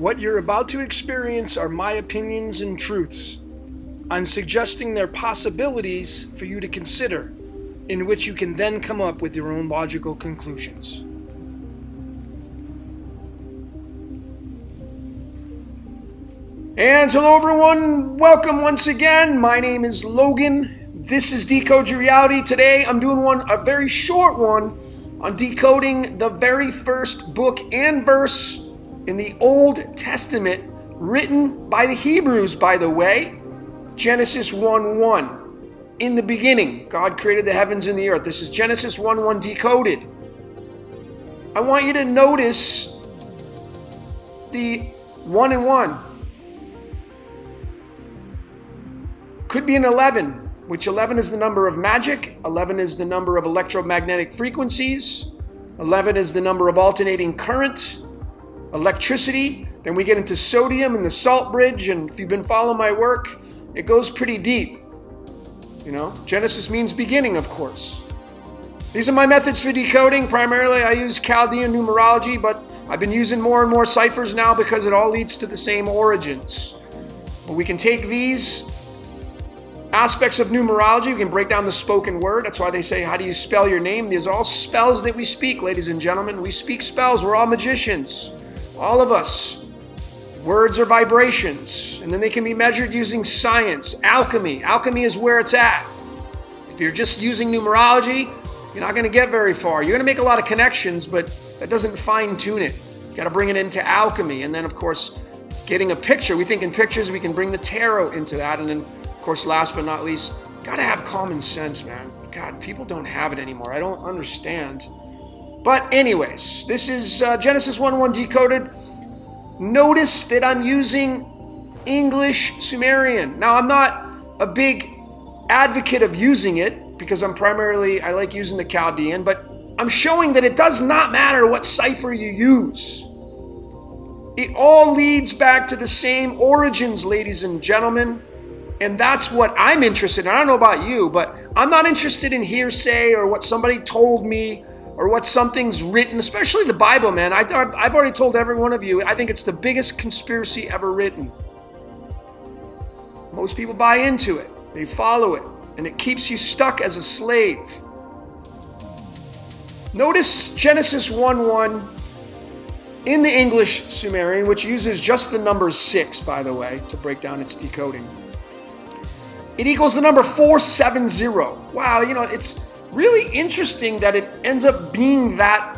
What you're about to experience are my opinions and truths. I'm suggesting they're possibilities for you to consider, in which you can then come up with your own logical conclusions. And hello everyone, welcome once again. My name is Logan. This is Decode Your Reality. Today I'm doing a very short one on decoding the very first book and verse in the Old Testament, written by the Hebrews, by the way. Genesis 1:1. In the beginning, God created the heavens and the earth. This is Genesis 1:1 decoded. I want you to notice the 1 and 1. Could be an 11, which 11 is the number of magic. 11 is the number of electromagnetic frequencies. 11 is the number of alternating current, electricity. Then we get into sodium and the salt bridge, and if you've been following my work, it goes pretty deep. You know, Genesis means beginning, of course. These are my methods for decoding. Primarily, I use Chaldean numerology, but I've been using more and more ciphers now because it all leads to the same origins. But we can take these aspects of numerology, we can break down the spoken word. That's why they say, how do you spell your name? These are all spells that we speak, ladies and gentlemen. We speak spells. We're all magicians. All of us. Words are vibrations, and then they can be measured using science. Alchemy. Alchemy is where it's at. If you're just using numerology, you're not going to get very far. You're going to make a lot of connections, but that doesn't fine-tune it. You got to bring it into alchemy, and then, of course, getting a picture. We think in pictures, we can bring the tarot into that, and then, of course, last but not least, got to have common sense, man. God, people don't have it anymore. I don't understand. But anyways, this is Genesis 1:1 decoded. Notice that I'm using English Sumerian. Now, I'm not a big advocate of using it because I like using the Chaldean, but I'm showing that it does not matter what cipher you use. It all leads back to the same origins, ladies and gentlemen. And that's what I'm interested in. I don't know about you, but I'm not interested in hearsay or what somebody told me or what something's written, especially the Bible, man. I've already told every one of you, I think it's the biggest conspiracy ever written. Most people buy into it. They follow it. And it keeps you stuck as a slave. Notice Genesis 1:1 in the English Sumerian, which uses just the number 6, by the way, to break down its decoding. It equals the number 470. Wow, you know, it's really interesting that it ends up being that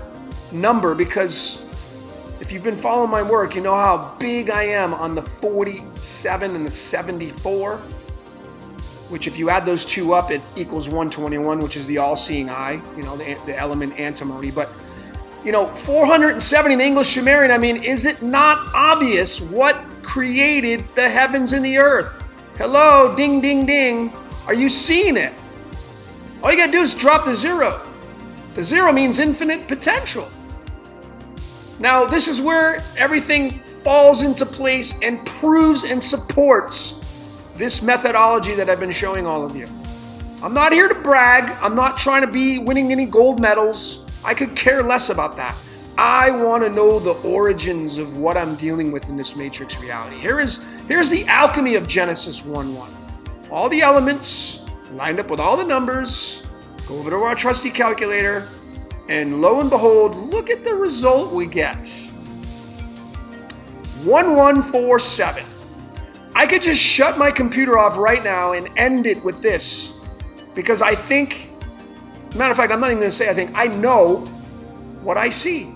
number, because if you've been following my work, you know how big I am on the 47 and the 74, which if you add those two up, it equals 121, which is the all-seeing eye, you know, the element antimatter. But, you know, 470 in the English Sumerian, I mean, is it not obvious what created the heavens and the earth? Hello, ding, ding, ding. Are you seeing it? All you gotta do is drop the 0. The 0 means infinite potential. Now, this is where everything falls into place and proves and supports this methodology that I've been showing all of you. I'm not here to brag. I'm not trying to be winning any gold medals. I could care less about that. I want to know the origins of what I'm dealing with in this matrix reality. Here's the alchemy of Genesis 1:1. All the elements lined up with all the numbers. Go over to our trusty calculator, and lo and behold, look at the result we get. 1147. I could just shut my computer off right now and end it with this, because I think, matter of fact, I'm not even going to say I think, I know what I see.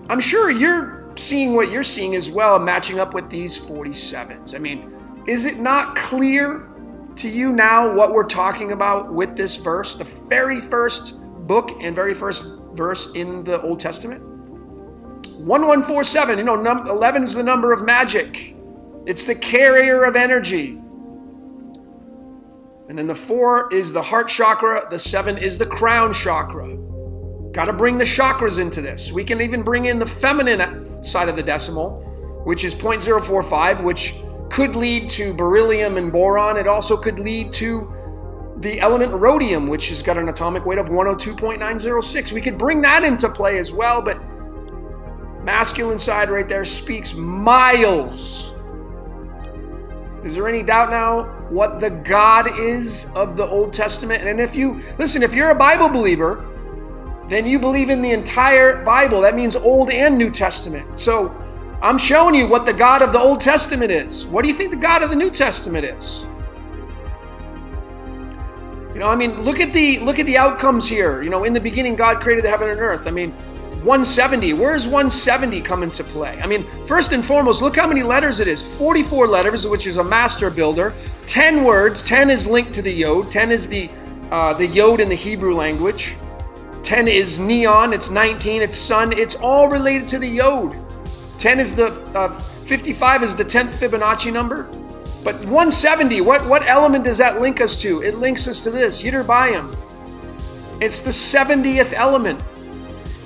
I'm sure you're seeing what you're seeing as well, matching up with these 47s. I mean, is it not clear to you now what we're talking about with this verse, the very first book and very first verse in the Old Testament? 1147, you know, 11 is the number of magic. It's the carrier of energy. And then the 4 is the heart chakra, the 7 is the crown chakra. Got to bring the chakras into this. We can even bring in the feminine side of the decimal, which is 0.045, which could lead to beryllium and boron. It also could lead to the element rhodium, which has got an atomic weight of 102.906. We could bring that into play as well, but masculine side right there, speaks miles. Is there any doubt now what the God is of the Old Testament? And if you, listen, if you're a Bible believer, then you believe in the entire Bible. That means Old and New Testament. So I'm showing you what the God of the Old Testament is. What do you think the God of the New Testament is? You know, I mean, look at the outcomes here. You know, in the beginning, God created the heaven and earth. I mean, 170. Where's 170 come into play? I mean, first and foremost, look how many letters it is. 44 letters, which is a master builder. 10 words. 10 is linked to the yod. 10 is the yod in the Hebrew language. 10 is neon. It's 19. It's sun. It's all related to the yod. 10 is the 55 is the 10th Fibonacci number. But 170, what element does that link us to? It links us to this, Yitterbayim. It's the 70th element.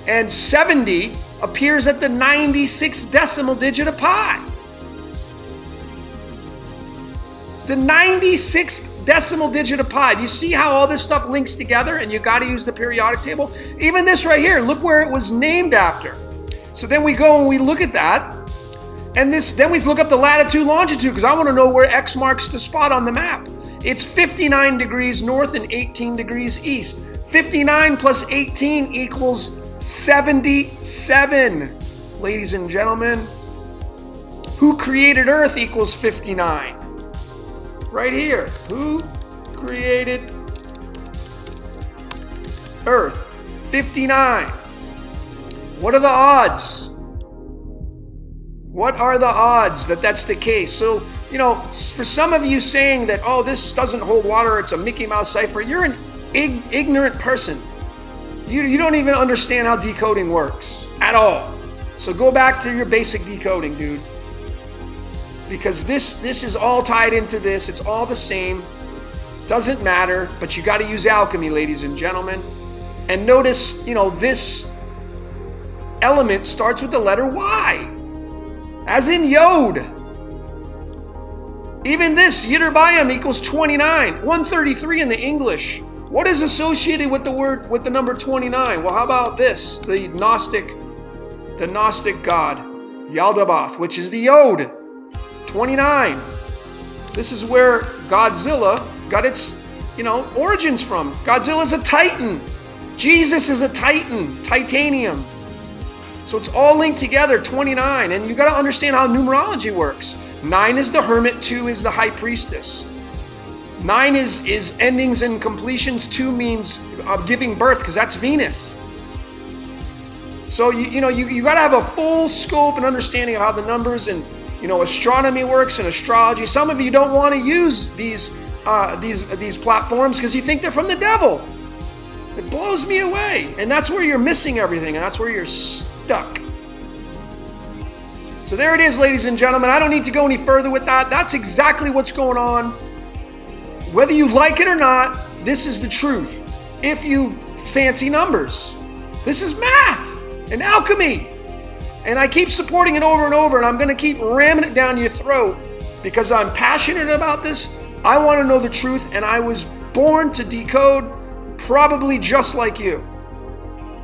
And 70 appears at the 96th decimal digit of pi. The 96th decimal digit of pi. Do you see how all this stuff links together? And you got to use the periodic table. Even this right here, look where it was named after. So then we go and we look at that. And then we look up the latitude, longitude, because I want to know where X marks the spot on the map. It's 59 degrees north and 18 degrees east. 59 plus 18 equals 77. Ladies and gentlemen, who created Earth equals 59. Right here. Who created Earth? 59. What are the odds? What are the odds that that's the case? So, you know, for some of you saying that, oh, this doesn't hold water, it's a Mickey Mouse cipher, you're an ignorant person. You don't even understand how decoding works at all. So go back to your basic decoding, dude. Because this is all tied into this. It's all the same. Doesn't matter, but you got to use alchemy, ladies and gentlemen. And notice, you know, this element starts with the letter Y. As in yod. Even this, Yitterbayim equals 29. 133 in the English. What is associated with the number 29? Well, how about this? The Gnostic god, Yaldabaoth, which is the yod. 29. This is where Godzilla got its, you know, origins from. Godzilla's a titan. Jesus is a titan, titanium. So it's all linked together, 29. And you got to understand how numerology works. 9 is the hermit, 2 is the high priestess. 9 is endings and completions, 2 means giving birth, because that's Venus. So you got to have a full scope and understanding of how the numbers and, you know, astronomy works and astrology. Some of you don't want to use these platforms because you think they're from the devil. It blows me away. And that's where you're missing everything, and that's where you're stuck. So there it is, ladies and gentlemen. I don't need to go any further with that. That's exactly what's going on. Whether you like it or not, this is the truth. If you fancy numbers, this is math and alchemy. And I keep supporting it over and over, and I'm going to keep ramming it down your throat because I'm passionate about this. I want to know the truth, and I was born to decode, probably just like you.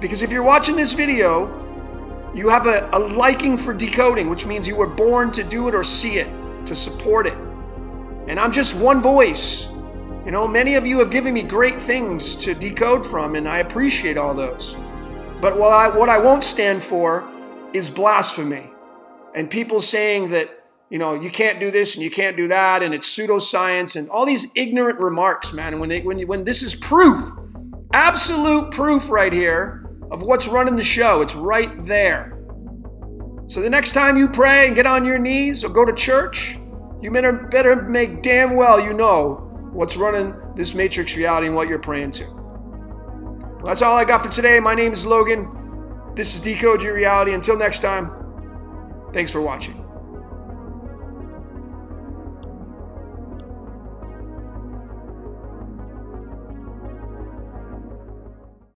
Because if you're watching this video, you have a liking for decoding, which means you were born to do it or see it, to support it. And I'm just one voice. You know, many of you have given me great things to decode from, and I appreciate all those. But what I won't stand for is blasphemy. And people saying that, you know, you can't do this and you can't do that, and it's pseudoscience, and all these ignorant remarks, man. And when this is proof, absolute proof right here, of what's running the show. It's right there. So the next time you pray and get on your knees or go to church, you better make damn well you know what's running this matrix reality and what you're praying to. Well, that's all I got for today. My name is Logan. This is Decode Your Reality. Until next time, thanks for watching.